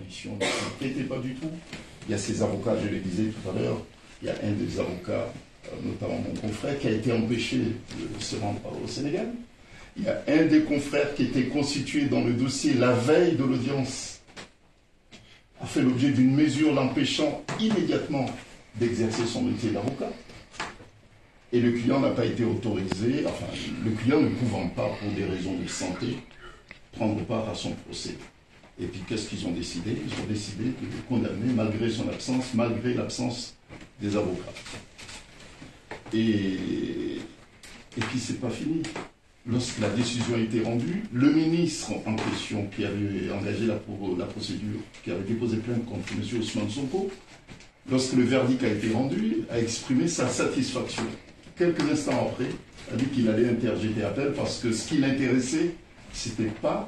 conditions d'activité pas du tout. Il y a ces avocats, je le disais tout à l'heure, il y a un des avocats, notamment mon confrère, qui a été empêché de se rendre au Sénégal. Il y a un des confrères qui était constitué dans le dossier la veille de l'audience, a fait l'objet d'une mesure l'empêchant immédiatement d'exercer son métier d'avocat. Et le client n'a pas été autorisé, enfin, le client ne pouvant pas, pour des raisons de santé, prendre part à son procès. Et puis, qu'est-ce qu'ils ont décidé? Ils ont décidé de le condamner malgré son absence, malgré l'absence des avocats. Et puis, c'est pas fini. Lorsque la décision a été rendue, le ministre en question, qui avait engagé la procédure, qui avait déposé plainte contre M. Ousmane Sonko, lorsque le verdict a été rendu, a exprimé sa satisfaction. Quelques instants après, a dit qu'il allait interjeter appel parce que ce qui l'intéressait, ce n'était pas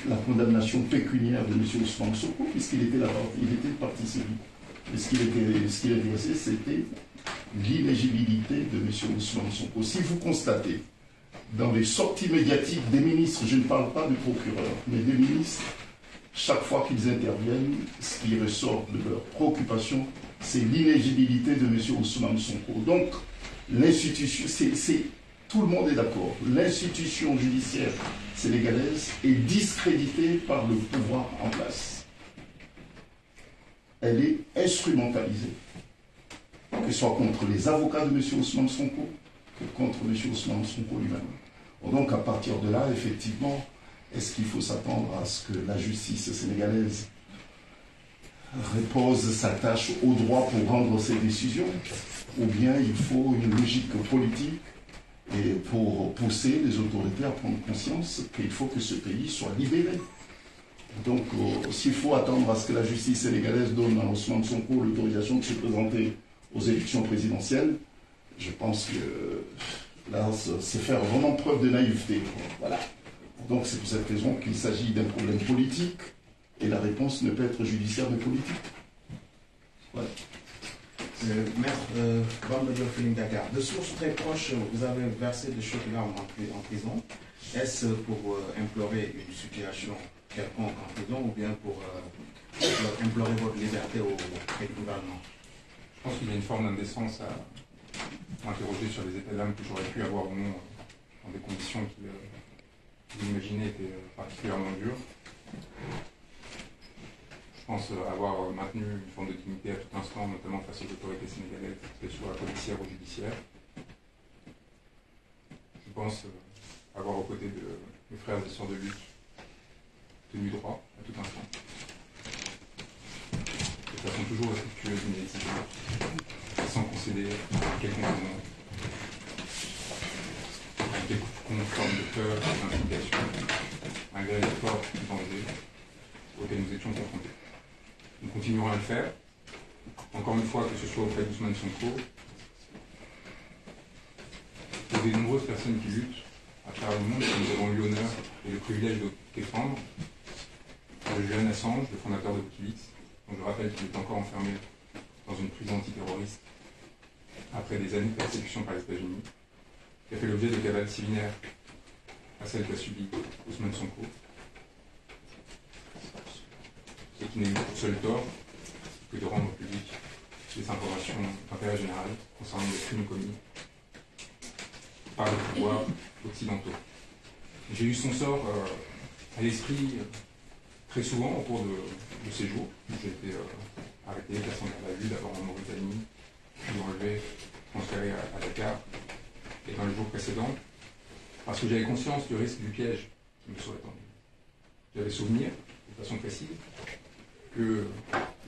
la condamnation pécuniaire de M. Ousmane Sonko, puisqu'il était partie civile. Mais ce qui l'intéressait, c'était l'inéligibilité de M. Ousmane Sonko. Si vous constatez, dans les sorties médiatiques des ministres, je ne parle pas du procureur, mais des ministres, chaque fois qu'ils interviennent, ce qui ressort de leur préoccupation, c'est l'inéligibilité de M. Ousmane Sonko. Donc, l'institution, tout le monde est d'accord, l'institution judiciaire sénégalaise est discréditée par le pouvoir en place. Elle est instrumentalisée, que ce soit contre les avocats de M. Ousmane Sonko, que contre M. Ousmane Sonko lui-même. Donc, à partir de là, effectivement, est-ce qu'il faut s'attendre à ce que la justice sénégalaise repose sa tâche au droit pour rendre ses décisions, ou bien il faut une logique politique et pour pousser les autorités à prendre conscience qu'il faut que ce pays soit libéré. Donc, s'il faut attendre à ce que la justice sénégalaise donne à Ousmane Sonko l'autorisation de se présenter aux élections présidentielles, je pense que là, c'est faire vraiment preuve de naïveté. Voilà. Donc, c'est pour cette raison qu'il s'agit d'un problème politique et la réponse ne peut être judiciaire mais politique. Voilà. Maître Bamba Diop Feeling Dakar, de sources très proches, vous avez versé de chaudes larmes en prison. Est-ce pour implorer une situation quelconque en prison ou bien pour implorer votre liberté auprès du gouvernement? Je pense qu'il y a une forme d'indécence à interroger sur les états d'âme que j'aurais pu avoir ou non dans des conditions qui, vous imaginez, étaient particulièrement dures. Je pense avoir maintenu une forme de dignité à tout instant, notamment face aux autorités sénégalaises, qu'elles soient policières ou judiciaires. Je pense avoir aux côtés de mes frères et sœurs de lutte tenu droit à tout instant. De façon toujours respectueuse mais exigeante, sans concéder à quelconque moment, avec quelconque forme de peur et d'intimidation, malgré les forts dangers auxquels nous étions confrontés. Nous continuerons à le faire, encore une fois, que ce soit auprès d'Ousmane Sonko, pour des nombreuses personnes qui luttent à travers le monde, que nous avons eu l'honneur et le privilège de défendre, le Julian Assange, le fondateur de Wikileaks, dont je rappelle qu'il est encore enfermé dans une prison antiterroriste après des années de persécution par les États-Unis, qui a fait l'objet de cavales similaires à celle qu'a subie Ousmane Sonko, et qui n'a eu pour seul tort que de rendre public des informations d'intérêt général concernant les crimes commis par les pouvoirs occidentaux. J'ai eu son sort à l'esprit très souvent au cours de ces jours. J'ai été arrêté, placé en garde à vue, d'abord en Mauritanie, puis enlevé, transféré à Dakar, et dans les jours précédents, parce que j'avais conscience du risque du piège qui me serait tendu. J'avais souvenir, de façon précise, que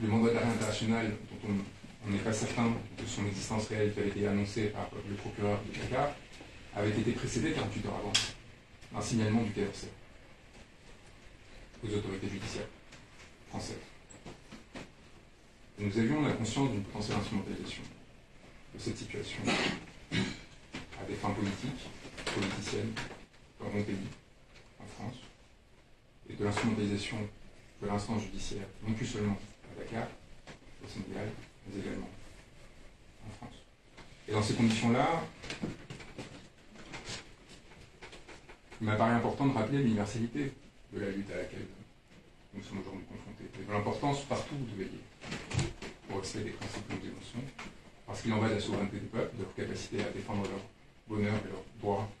le mandat d'arrêt international, dont on n'est pas certain de son existence réelle, qui avait été annoncé par le procureur de Dakar, avait été précédé 48 heures avant d'un signalement du TRC aux autorités judiciaires françaises. Et nous avions la conscience d'une potentielle instrumentalisation de cette situation à des fins politiques, politiciennes, dans mon pays, en France, et de l'instrumentalisation de l'instance judiciaire, non plus seulement à Dakar, au Sénégal, mais également en France. Et dans ces conditions-là, il m'a paru important de rappeler l'universalité de la lutte à laquelle nous sommes aujourd'hui confrontés. Et de l'importance partout de veiller au respect des principes que nous dénonçons, parce qu'il en va de la souveraineté des peuples, de leur capacité à défendre leur bonheur et leur droit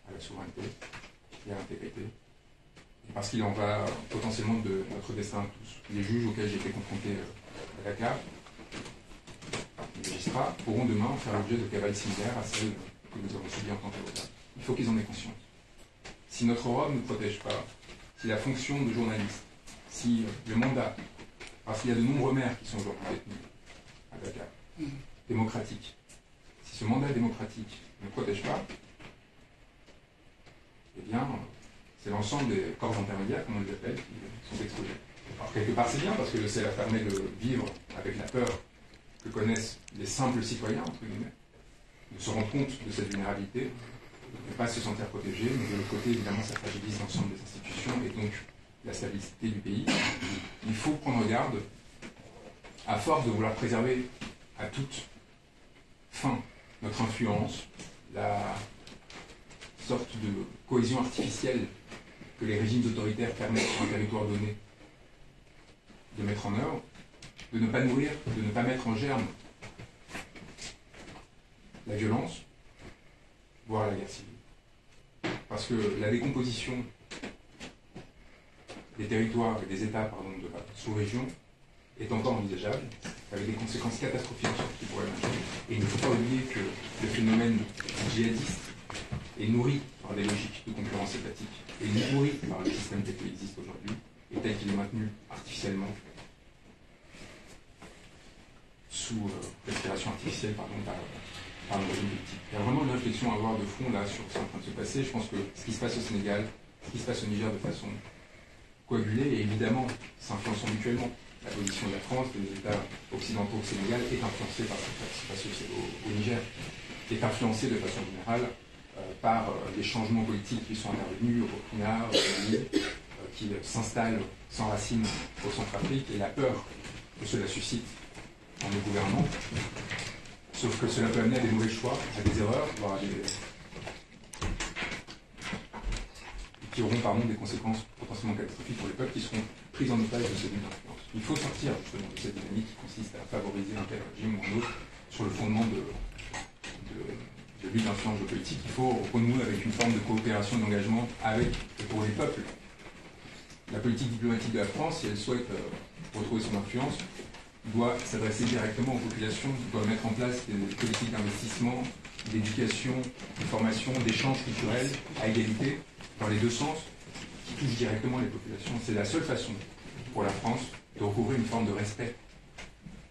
à la souveraineté et à l'intégrité, et parce qu'il en va potentiellement de notre destin à tous. Les juges auxquels j'ai été confronté à Dakar, les magistrats, pourront demain faire l'objet de cavales similaires à celles que nous avons subies en tant qu'avocats. Il faut qu'ils en aient conscience. Si notre robe ne nous protège pas, si la fonction de journaliste, si le mandat, parce qu'il y a de nombreux maires qui sont aujourd'hui détenus à Dakar, démocratique, si ce mandat démocratique ne protège pas, eh bien, c'est l'ensemble des corps intermédiaires, comme on les appelle, qui sont exposés. Alors, quelque part, c'est bien, parce que ça leur permet de vivre avec la peur que connaissent les simples citoyens, entre guillemets, de se rendre compte de cette vulnérabilité, de ne pas se sentir protégé, mais de l'autre côté, évidemment, ça fragilise l'ensemble des institutions et donc la stabilité du pays. Il faut prendre garde, à force de vouloir préserver à toute fin notre influence, la sorte de cohésion artificielle que les régimes autoritaires permettent sur un territoire donné de mettre en œuvre, de ne pas nourrir, de ne pas mettre en germe la violence, voire la guerre civile. Parce que la décomposition des territoires et des États de la sous-région est encore envisageable, avec des conséquences catastrophiques qui pourraient émerger. Et il ne faut pas oublier que le phénomène djihadiste est nourri par des logiques de concurrence étatique et nourri par le système tel qu'il existe aujourd'hui et tel qu'il est maintenu artificiellement sous respiration artificielle par le régime politique. Il y a vraiment une réflexion à avoir de fond là sur ce qui est en train de se passer. Je pense que ce qui se passe au Sénégal, ce qui se passe au Niger de façon coagulée et évidemment s'influençant mutuellement. La position de la France, des États occidentaux au Sénégal est influencée par ce qui se passe au Niger, est influencée de façon générale par les changements politiques qui sont intervenus au Burkina, au Mali, qui s'installent sans racines au Centrafrique et la peur que cela suscite en nos gouvernants. Sauf que cela peut amener à des mauvais choix, à des erreurs, voire à des qui auront des conséquences potentiellement catastrophiques pour les peuples qui seront pris en otage de cette influence. Il faut sortir justement de cette dynamique qui consiste à favoriser un tel régime ou un autre sur le fondement de lutte d'influence politique. Il faut renouer avec une forme de coopération et d'engagement avec et pour les peuples. La politique diplomatique de la France, si elle souhaite retrouver son influence, doit s'adresser directement aux populations, doit mettre en place des politiques d'investissement, d'éducation, de formation, d'échanges culturels à égalité, dans les deux sens, qui touchent directement les populations. C'est la seule façon pour la France de recouvrir une forme de respect,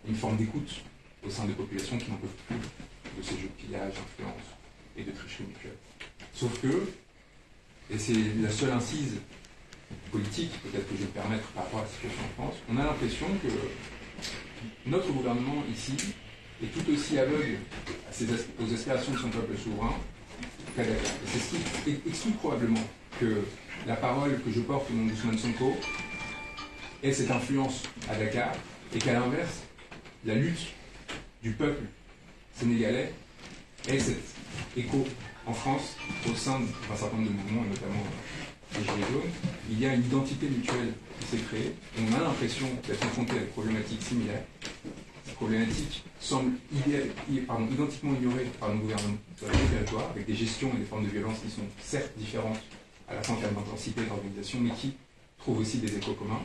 une forme d'écoute au sein des populations qui n'en peuvent plus de ces jeux de pillage, d'influence et de tricherie mutuelle. Sauf que, et c'est la seule incise politique, peut-être que je vais me permettre par rapport à la situation en France, on a l'impression que notre gouvernement ici est tout aussi aveugle aux aspirations de son peuple souverain qu'à Dakar. Et c'est ce qui explique probablement que la parole que je porte au nom d'Ousmane Sonko ait cette influence à Dakar et qu'à l'inverse, la lutte du peuple sénégalais ait cet écho en France au sein d'un certain nombre de mouvements, et notamment les Gilets jaunes. Il y a une identité mutuelle qui s'est créée et on a l'impression d'être confronté à des problématiques similaires. Ces problématiques semblent identiquement ignorées par nos gouvernements sur les territoires, avec des gestions et des formes de violence qui sont certes différentes à la fois en termes d'intensité et d'organisation, mais qui trouvent aussi des échos communs.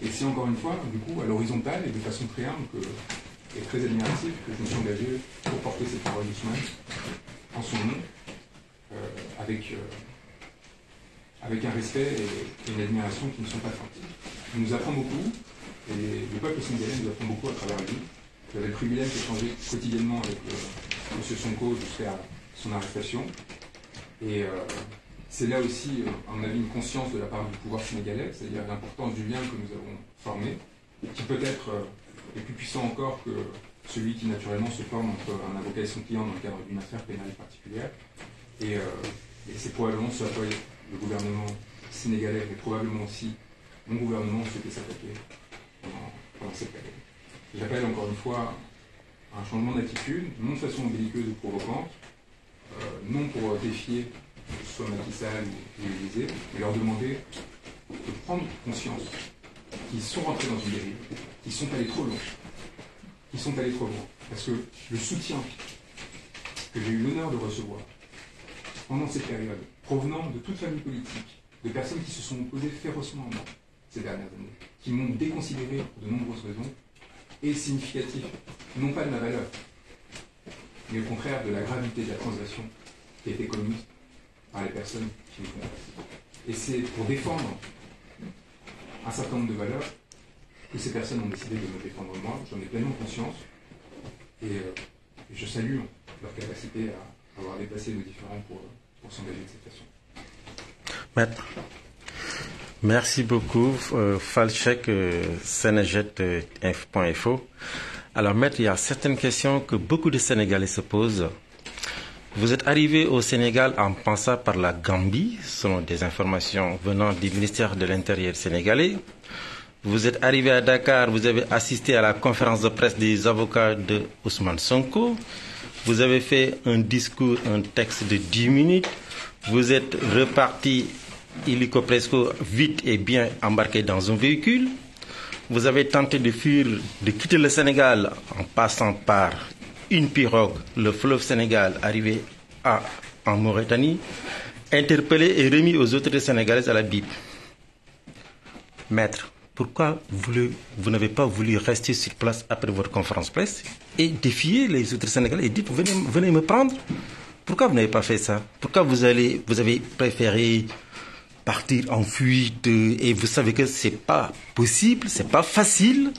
Et c'est encore une fois, du coup, à l'horizontale et de façon très humble et très admirative que je me suis engagé pour porter cette parole d'Ousmane en son nom, avec un respect et une admiration qui ne sont pas feintes. Il nous apprend beaucoup, et le peuple sénégalais nous apprend beaucoup à travers lui. J'avais le privilège d'échanger quotidiennement avec M. Sonko jusqu'à son arrestation. Et c'est là aussi, à mon avis, une conscience de la part du pouvoir sénégalais, c'est-à-dire l'importance du lien que nous avons formé, qui peut-être est plus puissant encore que celui qui naturellement se forme entre un avocat et son client dans le cadre d'une affaire pénale particulière. Et c'est probablement ce à quoi le gouvernement sénégalais et probablement aussi mon gouvernement souhaitait s'attaquer pendant cette période. J'appelle encore une fois à un changement d'attitude, non de façon belliqueuse ou provocante, non pour défier soit Macky Sall ou l'Élysée, mais leur demander de prendre conscience qu'ils sont rentrés dans une dérive, qu'ils sont allés trop loin. Ils sont allés trop loin. Parce que le soutien que j'ai eu l'honneur de recevoir pendant cette période, provenant de toute famille politique, de personnes qui se sont opposées férocement à moi ces dernières années, qui m'ont déconsidéré pour de nombreuses raisons, est significatif, non pas de ma valeur, mais au contraire de la gravité de la transgression qui a été commise par les personnes qui me contactent. Et c'est pour défendre un certain nombre de valeurs que ces personnes ont décidé de me défendre moi. J'en ai pleinement conscience et je salue leur capacité à avoir dépassé nos différends pour s'engager de cette façon. Maître, merci beaucoup. Falchek, Senejet.info. Alors, Maître, il y a certaines questions que beaucoup de Sénégalais se posent. Vous êtes arrivé au Sénégal en passant par la Gambie, selon des informations venant du ministère de l'Intérieur sénégalais. Vous êtes arrivé à Dakar, vous avez assisté à la conférence de presse des avocats de Ousmane Sonko. Vous avez fait un discours, un texte de 10 minutes. Vous êtes reparti illico presto vite et bien embarqué dans un véhicule. Vous avez tenté de fuir, de quitter le Sénégal en passant par une pirogue, le fleuve Sénégal, arrivé en Mauritanie, interpellé et remis aux autorités sénégalaises à la BIP. Maître, pourquoi vous n'avez pas voulu rester sur place après votre conférence presse et défier les autorités sénégalaises et dire venez me prendre? Pourquoi vous n'avez pas fait ça? Pourquoi vous avez préféré partir en fuite et vous savez que c'est pas possible, c'est pas facile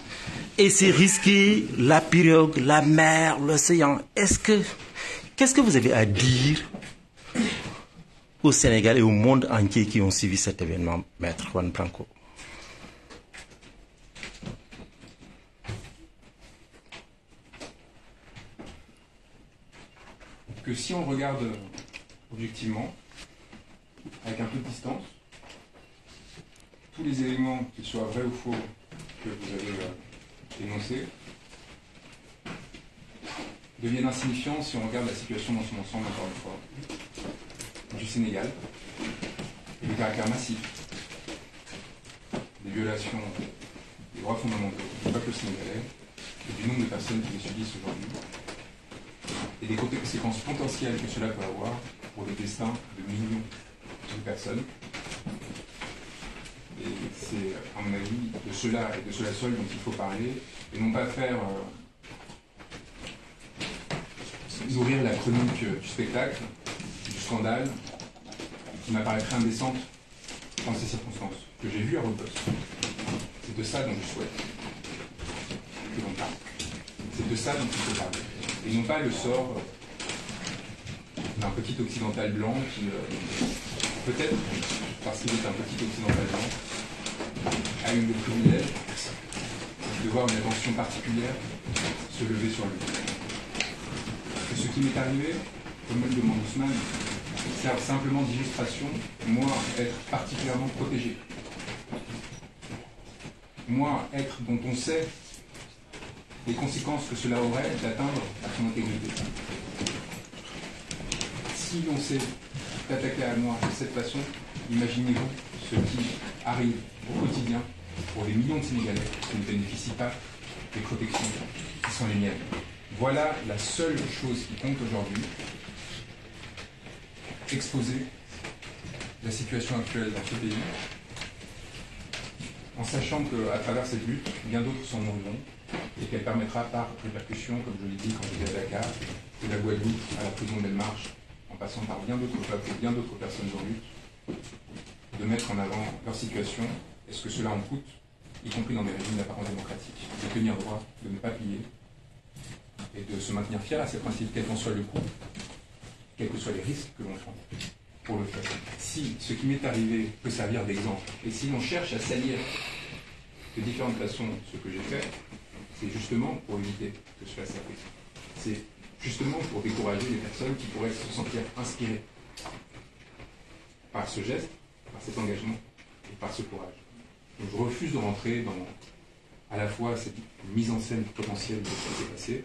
et c'est risqué, la pirogue, la mer, l'océan. Qu'est-ce que vous avez à dire au Sénégal et au monde entier qui ont suivi cet événement, Maître Juan Branco? Que si on regarde objectivement, avec un peu de distance, tous les éléments, qu'ils soient vrais ou faux, que vous avez énoncés, deviennent insignifiants si on regarde la situation dans son ensemble, encore une fois, du Sénégal, et le caractère massif des violations des droits fondamentaux du peuple sénégalais et du nombre de personnes qui les subissent aujourd'hui, et des conséquences potentielles que cela peut avoir pour le destin de millions de personnes. Et c'est, à mon avis, de cela et de cela seul dont il faut parler, et non pas faire nourrir la chronique du spectacle, du scandale, qui m'apparaîtrait indécente dans ces circonstances, que j'ai vu à Rhodos. C'est de ça dont je souhaite que l'on parle. C'est de ça dont il faut parler. Et non pas le sort d'un petit occidental blanc qui, peut-être, parce qu'il est un petit occidental blanc, a eu le privilège de voir une attention particulière se lever sur lui. Et ce qui m'est arrivé, comme me le demande Ousmane, sert simplement d'illustration, moi, être particulièrement protégé. Moi, être dont on sait les conséquences que cela aurait d'atteindre à son intégrité. Si l'on s'est attaqué à moi de cette façon, imaginez-vous ce qui arrive au quotidien pour des millions de Sénégalais qui ne bénéficient pas des protections qui sont les miennes. Voilà la seule chose qui compte aujourd'hui. Exposer la situation actuelle dans ce pays, en sachant qu'à travers cette lutte, bien d'autres s'en mourront, et qu'elle permettra par répercussion, comme je l'ai dit quand j'étais à Dakar, de la Guadeloupe à la prison d'El Marche, en passant par bien d'autres peuples et bien d'autres personnes en lutte, de mettre en avant leur situation, et ce que cela en coûte, y compris dans des régimes d'apparence démocratique, de tenir droit, de ne pas plier, et de se maintenir fier à ces principes, quel qu'en soit le coût, quels que soient les risques que l'on prend pour le faire. Si ce qui m'est arrivé peut servir d'exemple, et si l'on cherche à salir de différentes façons ce que j'ai fait, c'est justement pour éviter que cela s'applique. C'est justement pour décourager les personnes qui pourraient se sentir inspirées par ce geste, par cet engagement et par ce courage. Donc je refuse de rentrer dans à la fois cette mise en scène potentielle de ce qui s'est passé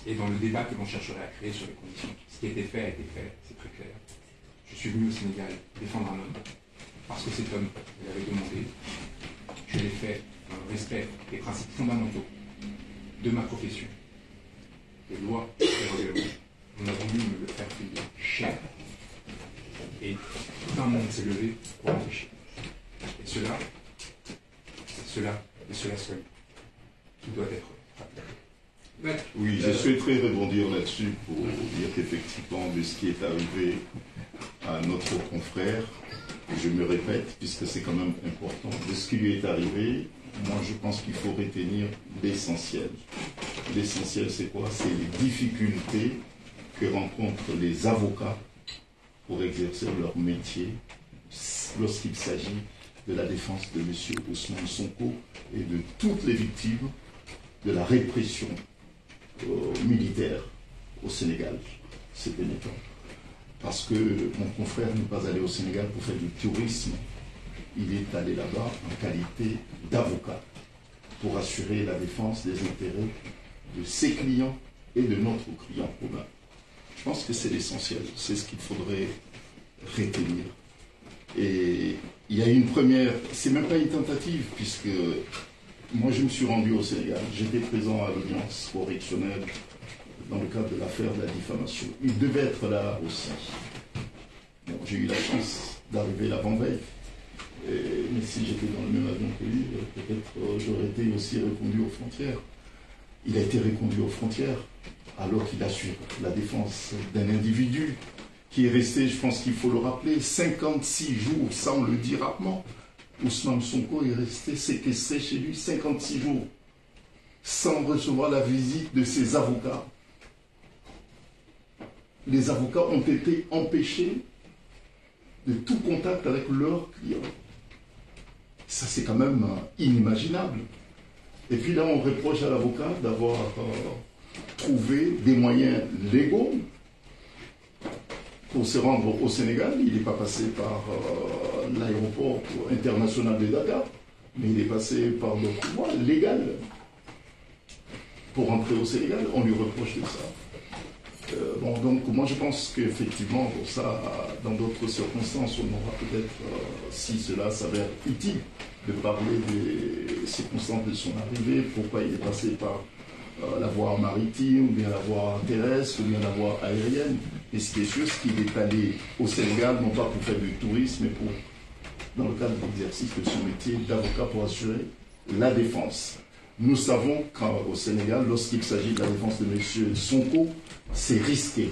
et dans le débat que l'on chercherait à créer sur les conditions. Ce qui a été fait, c'est très clair. Je suis venu au Sénégal défendre un homme. parce que cet homme l'avait demandé, je l'ai fait dans le respect des principes fondamentaux de ma profession, les lois et règlements. On a voulu me le faire payer cher. Et tout un monde s'est levé pour l'empêcher. Et cela seul, qui doit être rappelé. Oui, je souhaiterais rebondir là-dessus pour dire qu'effectivement, de ce qui est arrivé à notre confrère, je me répète, puisque c'est quand même important, de ce qui lui est arrivé, moi je pense qu'il faut retenir l'essentiel. L'essentiel, c'est quoi? C'est les difficultés que rencontrent les avocats pour exercer leur métier lorsqu'il s'agit de la défense de M. Ousmane Sonko et de toutes les victimes de la répression militaire au Sénégal ces derniers temps. Parce que mon confrère n'est pas allé au Sénégal pour faire du tourisme, il est allé là-bas en qualité d'avocat pour assurer la défense des intérêts de ses clients et de notre client commun. Je pense que c'est l'essentiel, c'est ce qu'il faudrait retenir. Et il y a une première, c'est même pas une tentative, puisque moi je me suis rendu au Sénégal, j'étais présent à l'audience correctionnelle dans le cadre de l'affaire de la diffamation. Il devait être là aussi. Bon, j'ai eu la chance d'arriver l'avant-veille, mais si j'étais dans le même avion que lui, peut-être j'aurais été aussi reconduit aux frontières. Il a été reconduit aux frontières, alors qu'il assure la défense d'un individu qui est resté, je pense qu'il faut le rappeler, 56 jours, ça on le dit rarement. Ousmane Sonko est resté séquestré chez lui 56 jours, sans recevoir la visite de ses avocats. Les avocats ont été empêchés de tout contact avec leurs clients. Ça, c'est quand même inimaginable. Et puis là, on reproche à l'avocat d'avoir trouvé des moyens légaux pour se rendre au Sénégal. Il n'est pas passé par l'aéroport international de Dakar, mais il est passé par le voie légale pour rentrer au Sénégal. On lui reproche de ça. Bon, donc moi je pense qu'effectivement, pour ça, dans d'autres circonstances, on aura peut-être, si cela s'avère utile, de parler des circonstances de son arrivée, pourquoi il est passé par la voie maritime, ou bien la voie terrestre, ou bien la voie aérienne. Et ce qui est sûr, c'est qu'il est allé au Sénégal, non pas pour faire du tourisme, mais pour, dans le cadre de l'exercice de son métier d'avocat pour assurer la défense. Nous savons qu'au Sénégal, lorsqu'il s'agit de la défense de M. Sonko, c'est risqué.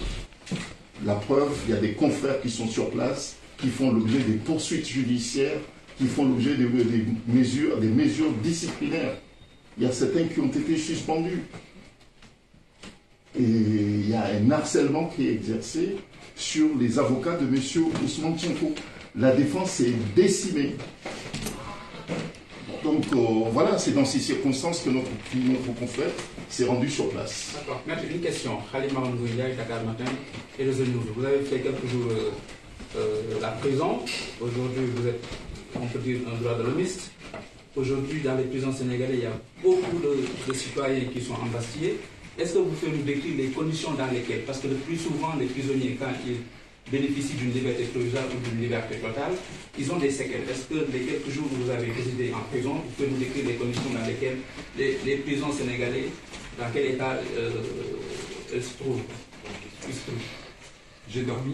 La preuve, il y a des confrères qui sont sur place, qui font l'objet des poursuites judiciaires, qui font l'objet des mesures disciplinaires. Il y a certains qui ont été suspendus. Et il y a un harcèlement qui est exercé sur les avocats de M. Ousmane Sonko. La défense est décimée. Donc voilà, c'est dans ces circonstances que notre confrère s'est rendu sur place. D'accord. Maître, une question. Khalid Marangouya, Dakar Matin et les Nouveau. Vous avez fait quelques jours la prison. Aujourd'hui, vous êtes, on peut dire, un droit de l'homiste. Aujourd'hui, dans les prisons sénégalaises, il y a beaucoup de citoyens qui sont embastillés. Est-ce que vous pouvez nous décrire les conditions dans lesquelles, parce que le plus souvent, les prisonniers, quand ils bénéficient d'une liberté provisoire ou d'une liberté totale, ils ont des séquelles. Est-ce que les quelques jours où vous avez résidé en prison, vous pouvez nous décrire les conditions dans lesquelles les prisons sénégalaises, dans quel état elles se trouvent? J'ai dormi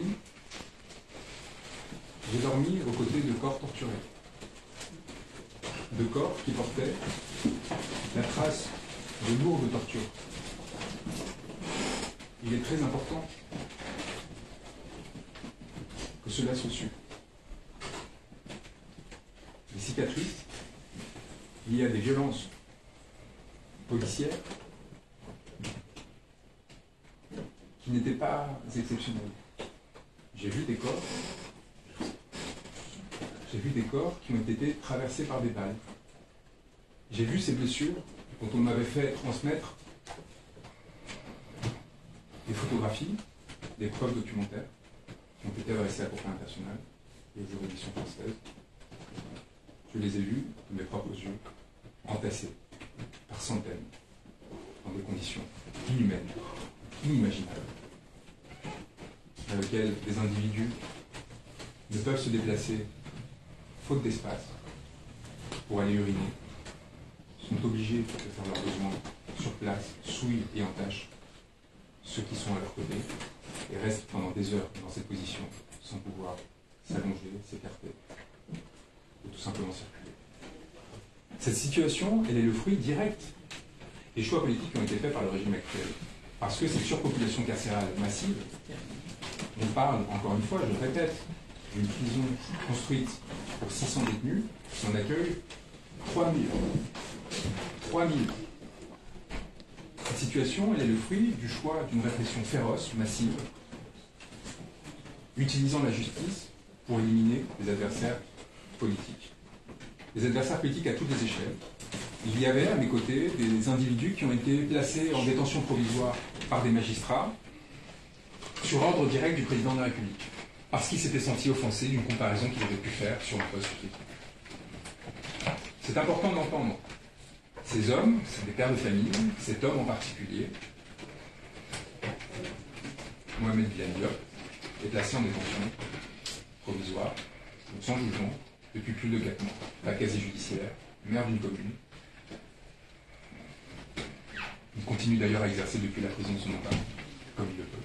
aux côtés de corps torturés. De corps qui portaient la trace de lourdes tortures. Il est très important que cela soit su. Les cicatrices liées à des violences policières qui n'étaient pas exceptionnelles. J'ai vu des corps qui ont été traversés par des balles. J'ai vu ces blessures dont on m'avait fait transmettre des photographies, des preuves documentaires qui ont été adressées à la Cour internationale et aux juridictions françaises. Je les ai vus de mes propres yeux, entassés par centaines, dans des conditions inhumaines, inimaginables, dans lesquelles des individus ne peuvent se déplacer faute d'espace pour aller uriner, sont obligés de faire leurs besoins sur place, souillent et entachent ceux qui sont à leur côté, et restent pendant des heures dans cette position, sans pouvoir s'allonger, s'écarter, ou tout simplement circuler. Cette situation, elle est le fruit direct des choix politiques qui ont été faits par le régime actuel. Parce que cette surpopulation carcérale massive, on parle, encore une fois, je le répète, d'une prison construite pour 600 détenus, qui en accueille 3000. 3000. Cette situation, elle est le fruit du choix d'une répression féroce, massive, utilisant la justice pour éliminer les adversaires politiques. Les adversaires politiques à toutes les échelles. Il y avait à mes côtés des individus qui ont été placés en détention provisoire par des magistrats sur ordre direct du président de la République, parce qu'il s'était senti offensé d'une comparaison qu'il avait pu faire sur un poste critique. C'est important d'entendre. Ces hommes, c'est des pères de famille, cet homme en particulier, Mohamed Bilal Diop, est placé en détention provisoire, sans jugement, depuis plus de 4 mois, pas quasi judiciaire, maire d'une commune. Il continue d'ailleurs à exercer depuis la prison son mandat, comme il le peut.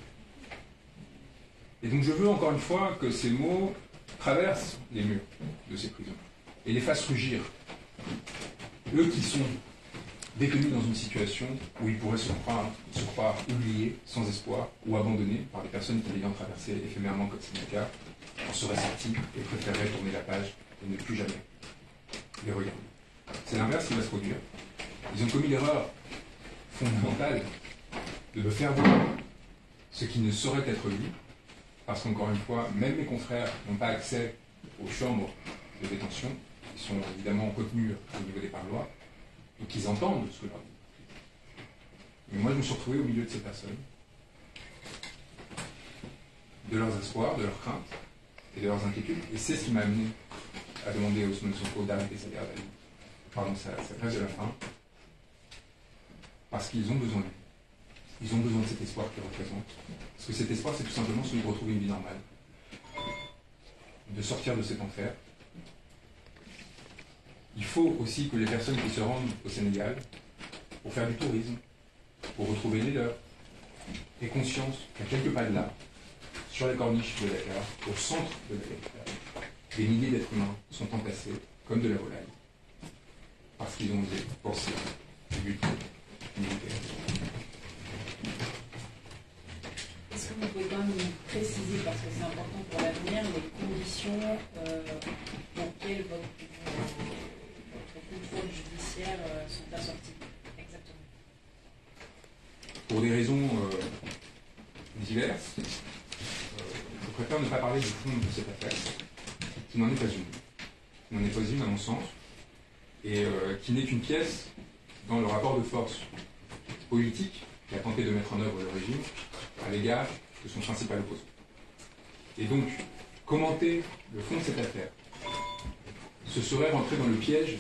Et donc je veux encore une fois que ces mots traversent les murs de ces prisons et les fassent rugir. Eux qui sont détenus dans une situation où ils pourraient se croire oubliés, sans espoir, ou abandonnés par des personnes qui, ayant traversé éphémèrement comme c'est le cas, en seraient sortis et préféreraient tourner la page et ne plus jamais les regarder. C'est l'inverse qui va se produire. Ils ont commis l'erreur fondamentale de me faire voir ce qui ne saurait être vu, parce qu'encore une fois, même mes confrères n'ont pas accès aux chambres de détention, qui sont évidemment contenues au niveau des parloirs, et qu'ils entendent ce que leur dit. Mais moi, je me suis retrouvé au milieu de ces personnes, de leurs espoirs, de leurs craintes et de leurs inquiétudes, et c'est ce qui m'a amené à demander à Ousmane Sonko d'arrêter sa garde à vue, pardon, sa grève de la faim, parce qu'ils ont besoin de lui. Ils ont besoin de cet espoir qu'il représente. Parce que cet espoir, c'est tout simplement celui de retrouver une vie normale. De sortir de cet enfer. Il faut aussi que les personnes qui se rendent au Sénégal pour faire du tourisme, pour retrouver les leurs, aient conscience qu'à quelques pas de là, sur la corniche de Dakar, au centre de Dakar, des milliers d'êtres humains sont entassés comme de la volaille. Parce qu'ils ont osé penser du but militaire. Est-ce que vous pouvez quand même nous préciser, parce que c'est important pour l'avenir, les conditions auxquelles votre contrôle judiciaire sont assortis exactement? Pour des raisons diverses, je préfère ne pas parler du fond de cette affaire, qui n'en est pas une. Qui n'en est pas une, à mon sens, et qui n'est qu'une pièce dans le rapport de force politique qui a tenté de mettre en œuvre le régime à l'égard de son principal opposant. Et donc, commenter le fond de cette affaire, ce serait rentrer dans le piège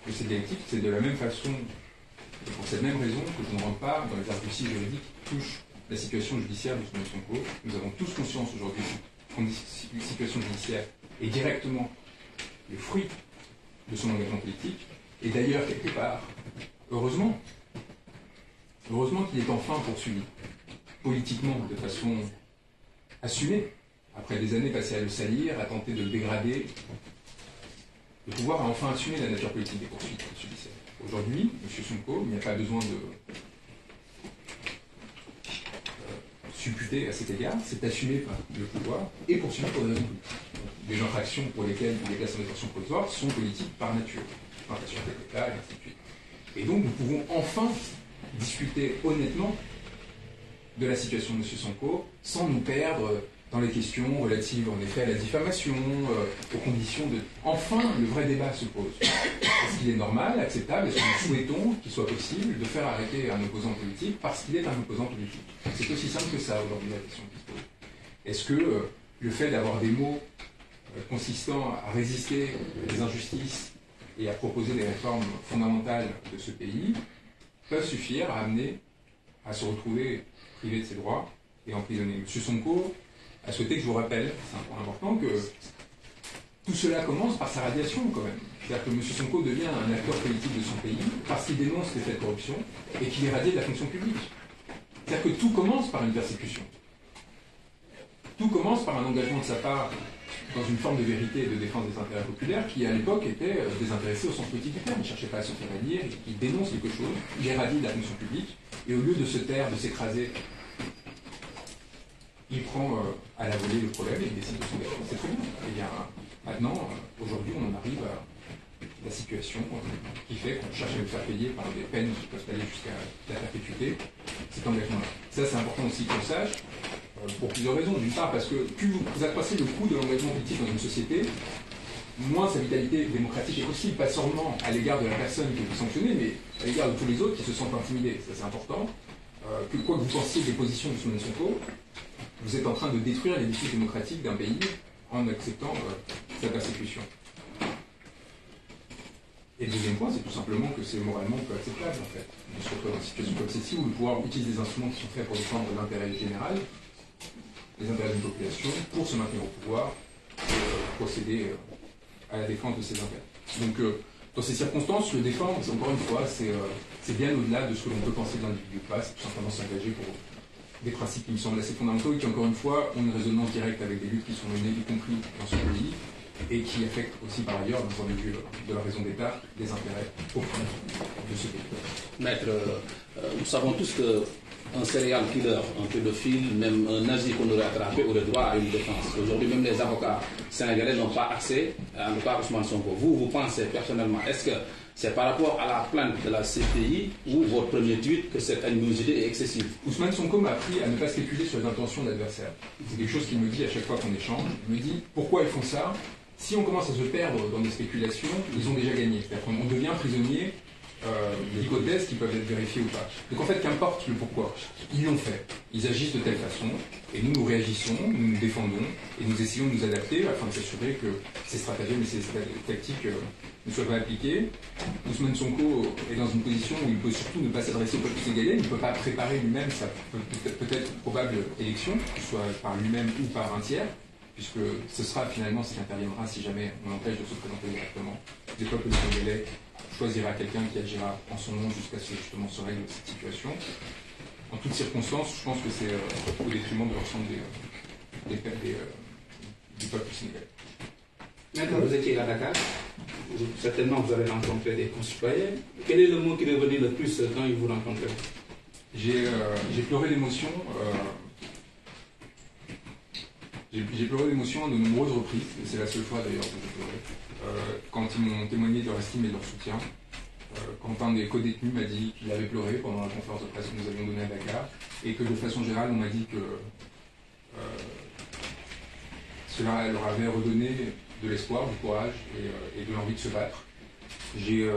de cette dialectique. C'est de la même façon, et pour cette même raison, que je ne rentre pas dans les arguties juridiques qui touchent la situation judiciaire de Ousmane Sonko. Nous avons tous conscience aujourd'hui qu'une situation judiciaire est directement le fruit de son engagement politique. Et d'ailleurs, quelque part, heureusement qu'il est enfin poursuivi politiquement de façon assumée, après des années passées à le salir, à tenter de le dégrader. Le pouvoir a enfin assumé la nature politique des poursuites judiciaires. Aujourd'hui, M. Sonko, il n'y a pas besoin de supputer à cet égard, c'est assumé par le pouvoir et poursuivi pour des raisons politiques. Les infractions pour lesquelles il est placé en détention provisoire sont politiques par nature. Tentation d'État, et ainsi de suite. Et donc, nous pouvons enfin discuter honnêtement de la situation de M. Sonko sans nous perdre dans les questions relatives en effet à la diffamation, aux conditions de... Enfin, le vrai débat se pose. Est-ce qu'il est normal, acceptable, est-ce que nous souhaitons qu'il soit possible de faire arrêter un opposant politique parce qu'il est un opposant politique? C'est aussi simple que ça aujourd'hui la question qui se pose. Est-ce que le fait d'avoir des mots consistant à résister à des injustices et à proposer des réformes fondamentales de ce pays peuvent suffire à amener à se retrouver privé de ses droits et emprisonné? M. Sonko a souhaité que je vous rappelle, c'est un point important, que tout cela commence par sa radiation quand même. C'est-à-dire que M. Sonko devient un acteur politique de son pays parce qu'il dénonce les faits de corruption et qu'il est radié de la fonction publique. C'est-à-dire que tout commence par une persécution. Tout commence par un engagement de sa part dans une forme de vérité et de défense des intérêts populaires qui, à l'époque, était désintéressé au sens politique du terme. Il ne cherchait pas à se faire élire, il dénonce quelque chose, il est radié de la fonction publique, et au lieu de se taire, de s'écraser, il prend à la volée le problème et il décide de s'engager. C'est très bien. Et bien, maintenant, aujourd'hui, on en arrive à la situation qui fait qu'on cherche à le faire payer par des peines qui peuvent aller jusqu'à la perpétuité, cet engagement-là. Ça, c'est important aussi qu'on le sache, pour plusieurs raisons. D'une part, parce que plus vous accroissez le coût de l'engagement politique dans une société, moins sa vitalité démocratique est possible, pas seulement à l'égard de la personne que vous sanctionnez, mais à l'égard de tous les autres qui se sentent intimidés. Ça, c'est important. Que quoi que vous pensiez des positions de Ousmane Sonko, vous êtes en train de détruire l'édifice démocratique d'un pays en acceptant sa persécution. Et le deuxième point, c'est tout simplement que c'est moralement peu acceptable, en fait. On se retrouve dans une situation comme celle-ci où le pouvoir utilise des instruments qui sont faits pour défendre l'intérêt général, les intérêts d'une population, pour se maintenir au pouvoir et procéder à la défense de ses intérêts. Donc, dans ces circonstances, le défendre, encore une fois, c'est bien au-delà de ce que l'on peut penser de l'individu ou pas, c'est tout simplement s'engager pour des principes qui me semblent assez fondamentaux et qui, encore une fois, ont une résonance directe avec des luttes qui sont menées, y compris dans ce pays, et qui affectent aussi par ailleurs, d'un point de vue de la raison d'État, les intérêts profonds de ce pays. Maître, nous savons tous qu'un serial killer, un pédophile, même un nazi qu'on aurait attrapé aurait droit à une défense. Aujourd'hui, même les avocats sénégalais n'ont pas accès à un cas Ousmane Sonko. Vous pensez personnellement, est-ce que c'est par rapport à la plainte de la CPI ou votre premier tweet que cette animosité est excessive? Ousmane Sonko m'a appris à ne pas spéculer sur les intentions de l'adversaire. C'est quelque chose qu'il me dit à chaque fois qu'on échange. Il me dit pourquoi ils font ça. Si on commence à se perdre dans des spéculations, ils ont déjà gagné. C'est-à-dire qu'on devient prisonnier d'hypothèses qui peuvent être vérifiées ou pas. Donc en fait, qu'importe le pourquoi, ils l'ont fait. Ils agissent de telle façon, et nous réagissons, nous nous défendons, et nous essayons de nous adapter afin de s'assurer que ces stratagèmes et ces tactiques ne soient pas appliquées. Ousmane Sonko est dans une position où il peut surtout ne pas s'adresser au peuple sénégalais, il ne peut pas préparer lui-même sa peut-être probable élection, que ce soit par lui-même ou par un tiers, puisque ce sera finalement ce qui interviendra si jamais on l'empêche de se présenter directement. Le peuple sénégalais choisira quelqu'un qui agira en son nom jusqu'à ce que justement se règle cette situation. En toutes circonstances, je pense que c'est au détriment de l'ensemble du peuple sénégalais. Maintenant, vous étiez à Dakar, certainement vous avez rencontré des concitoyens. Quel est le mot qui est revenu le plus quand ils vous rencontraient? J'ai pleuré d'émotion. J'ai pleuré d'émotion à de nombreuses reprises, et c'est la seule fois d'ailleurs que j'ai pleuré, quand ils m'ont témoigné de leur estime et de leur soutien. Quand un des co-détenus m'a dit qu'il avait pleuré pendant la conférence de presse que nous avions donnée à Dakar, et que de façon générale on m'a dit que cela leur avait redonné de l'espoir, du courage et de l'envie de se battre. J'ai,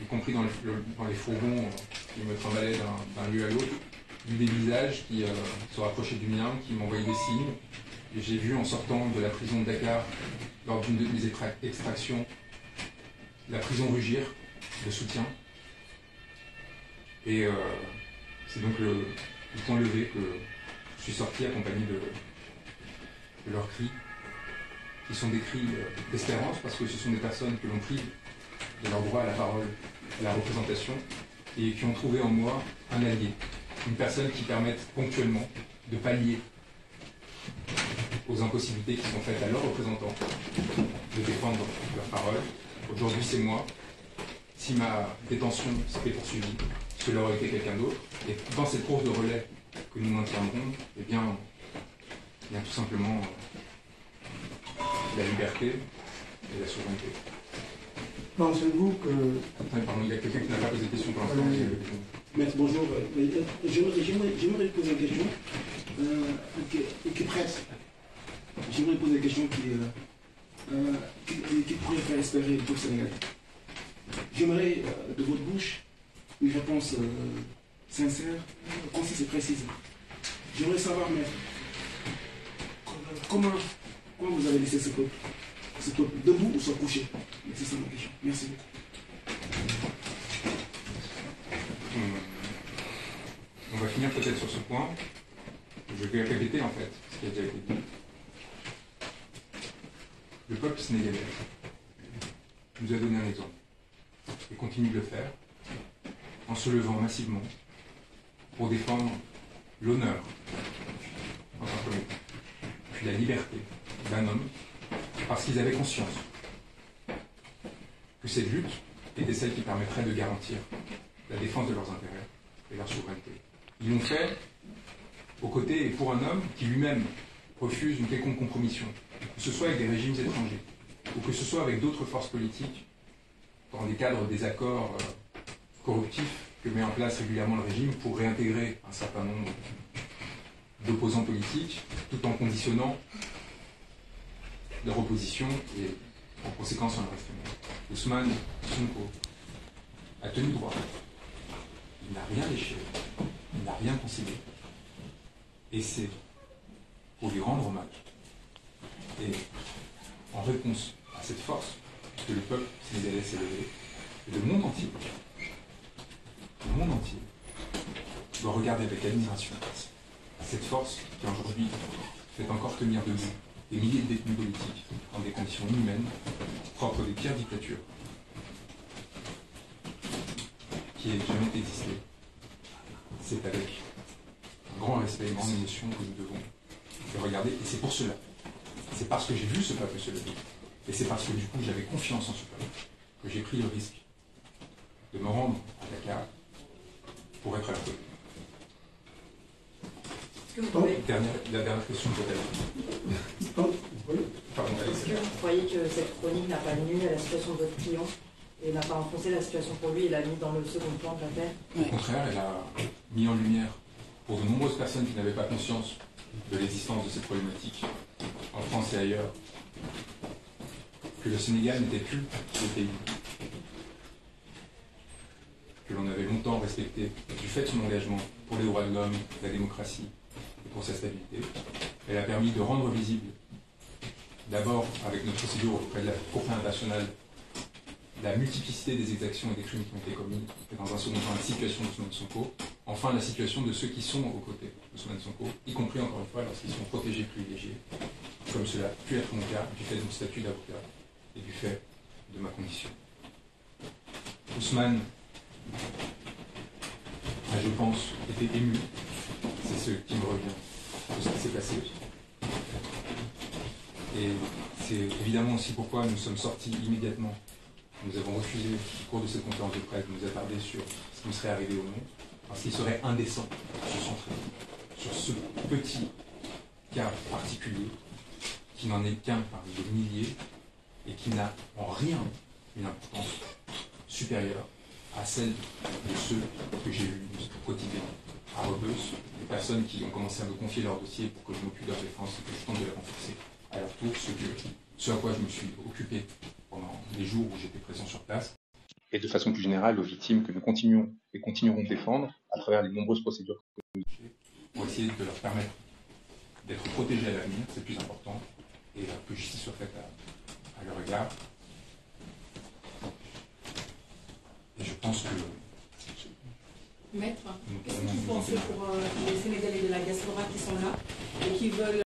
y compris dans les fourgons qui me trimballaient d'un lieu à l'autre, vu des visages qui se rapprochaient du mien, qui m'envoyaient des signes. Et j'ai vu en sortant de la prison de Dakar, lors d'une de mes extractions, la prison rugir de soutien. Et c'est donc le point levé que je suis sorti accompagné de leurs cris, qui sont des cris d'espérance, parce que ce sont des personnes que l'on prive de leur droit à la parole, à la représentation, et qui ont trouvé en moi un allié, une personne qui permette ponctuellement de pallier aux impossibilités qui sont faites à leurs représentants de défendre leur parole. Aujourd'hui, c'est moi. Si ma détention s'était poursuivie, cela aurait été quelqu'un d'autre. Et dans cette course de relais que nous maintiendrons, eh bien tout simplement la liberté et la souveraineté. Pensez-vous que... Pardon, il y a quelqu'un qui n'a pas posé de question pour l'instant. Maître, bonjour. J'aimerais poser une question qui presse. J'aimerais poser une question qui pourrait faire espérer le peuple sénégalais. J'aimerais de votre bouche une réponse sincère, concise et précise. J'aimerais savoir, maître, comment vous avez laissé ce peuple debout ou se coucher? C'est ça ma question. Merci beaucoup. On va finir peut-être sur ce point. Je vais répéter en fait ce qui a déjà été dit. Le peuple sénégalais nous a donné un exemple et continue de le faire en se levant massivement pour défendre l'honneur en tant qu'homme, puis la liberté d'un homme, parce qu'ils avaient conscience que cette lutte était celle qui permettrait de garantir la défense de leurs intérêts et leur souveraineté. Ils l'ont fait aux côtés et pour un homme qui lui-même refuse une quelconque compromission, que ce soit avec des régimes étrangers, ou que ce soit avec d'autres forces politiques, dans des cadres des accords corruptifs que met en place régulièrement le régime pour réintégrer un certain nombre d'opposants politiques, tout en conditionnant leur opposition et en conséquence en leur règlement. Ousmane Sonko a tenu droit. Il n'a rien léché, il n'a rien concédé. Et c'est pour lui rendre hommage. Et en réponse à cette force que le peuple sénégalais s'est levé, et le monde entier doit regarder avec admiration cette force qui aujourd'hui fait encore tenir debout des milliers de détenus politiques dans des conditions inhumaines, propres des pires dictatures qui aient jamais existé. C'est avec un grand respect et une grande émotion que nous devons le regarder, et c'est pour cela. C'est parce que j'ai vu ce peuple se lever, et c'est parce que du coup j'avais confiance en ce peuple, que j'ai pris le risque de me rendre à Dakar pour être à leur côté. La dernière question peut-être. Pardon, est-ce que vous croyez que cette chronique n'a pas nui à la situation de votre client et n'a pas enfoncé la situation pour lui et l'a mis dans le second plan de l'affaire? Au contraire, elle a mis en lumière pour de nombreuses personnes qui n'avaient pas conscience de l'existence de cette problématique en France et ailleurs, que le Sénégal n'était plus le pays que l'on avait longtemps respecté du fait de son engagement pour les droits de l'homme, la démocratie et pour sa stabilité. Elle a permis de rendre visible, d'abord avec notre procédure auprès de la Cour pénale internationale, la multiplicité des exactions et des crimes qui ont été commis, et dans un second temps la situation d'Ousmane Sonko, enfin la situation de ceux qui sont aux côtés d'Ousmane Sonko, y compris encore une fois lorsqu'ils sont protégés, privilégiés, comme cela a pu être mon cas du fait de mon statut d'avocat et du fait de ma condition. Ousmane a, je pense, été ému, c'est ce qui me revient, de ce qui s'est passé. Et c'est évidemment aussi pourquoi nous sommes sortis immédiatement. Nous avons refusé, au cours de cette conférence de presse, de nous attarder sur ce qui nous serait arrivé ou non, parce qu'il serait indécent de se centrer sur ce petit cas particulier, qui n'en est qu'un parmi des milliers, et qui n'a en rien une importance supérieure à celle de ceux que j'ai vus au quotidien à Rebeuss, des personnes qui ont commencé à me confier leur dossier pour que je m'occupe de leur défense et que je tente de la renforcer. À leur tour, ce à quoi je me suis occupé pendant les jours où j'étais présent sur place, et de façon plus générale aux victimes que nous continuons et continuerons de défendre à travers les nombreuses procédures que nous avons pour essayer de leur permettre d'être protégés à l'avenir, c'est le plus important, et que justice soit faite à leur égard. Et je pense que... Maître, qu'est-ce que vous pensez pour les Sénégalais de la diaspora qui sont là et qui veulent